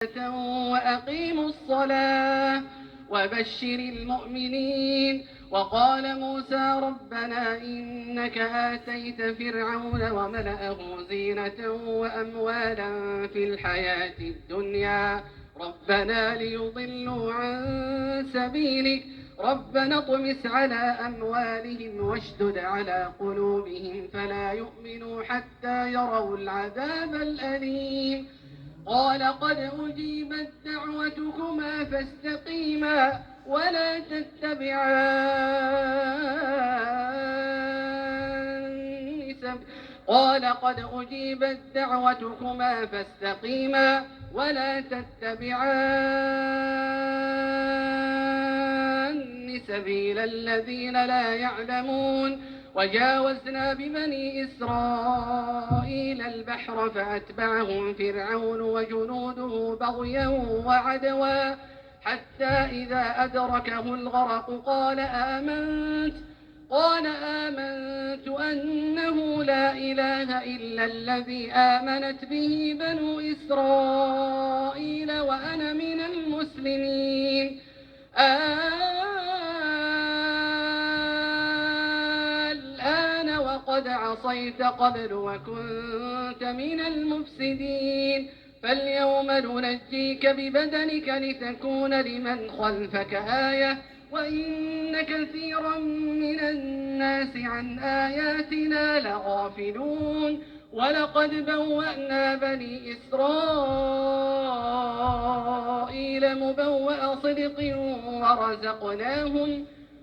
وأقيموا الصلاة وبشر المؤمنين. وقال موسى ربنا إنك آتيت فرعون وملأه زينة وأموالا في الحياة الدنيا ربنا ليضلوا عن سبيلك ربنا اطمس على أموالهم واشدد على قلوبهم فلا يؤمنوا حتى يروا العذاب الأليم. قال قد أجيبت دعوتكما فاستقيما ولا تتبعان قال قد أجيبت دعوتكما فاستقيما ولا تتبعان سبيل الذين لا يعلمون. وجاوزنا ببني إسرائيل البحر فأتبعهم فرعون وجنوده بغيا وعدوا حتى إذا أدركه الغرق قال آمنت أنه لا إله إلا الذي آمنت به بنو إسرائيل وأنا من المسلمين. الآن وقد عصيت قبل وكنت من المفسدين فاليوم ننجيك ببدنك لتكون لمن خلفك آية وإن كثيرا من الناس عن آياتنا لغافلون. ولقد بوأنا بني إسرائيل مبوأ صدق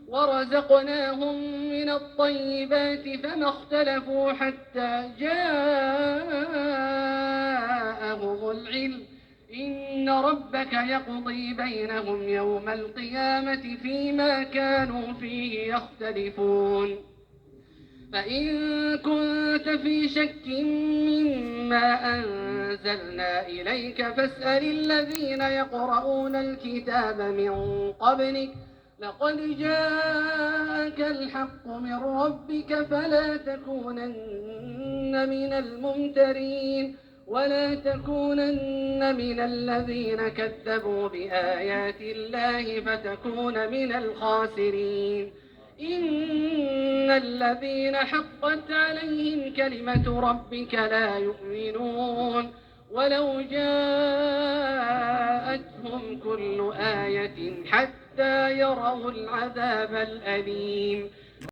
ورزقناهم من الطيبات فما اختلفوا حتى جاءهم العلم إن ربك يقضي بينهم يوم القيامة فيما كانوا فيه يختلفون. فإن كنت في شك مما أنزلنا إليك فاسأل الذين يقرؤون الكتاب من قبلك لقد جاءك الحق من ربك فلا تكونن من الممترين ولا تكونن من الذين كذبوا بآيات الله فتكون من الخاسرين. إن الذين حقت عليهم كلمة ربك لا يؤمنون ولو جاءتهم كل آية حتى يروا العذاب الأليم.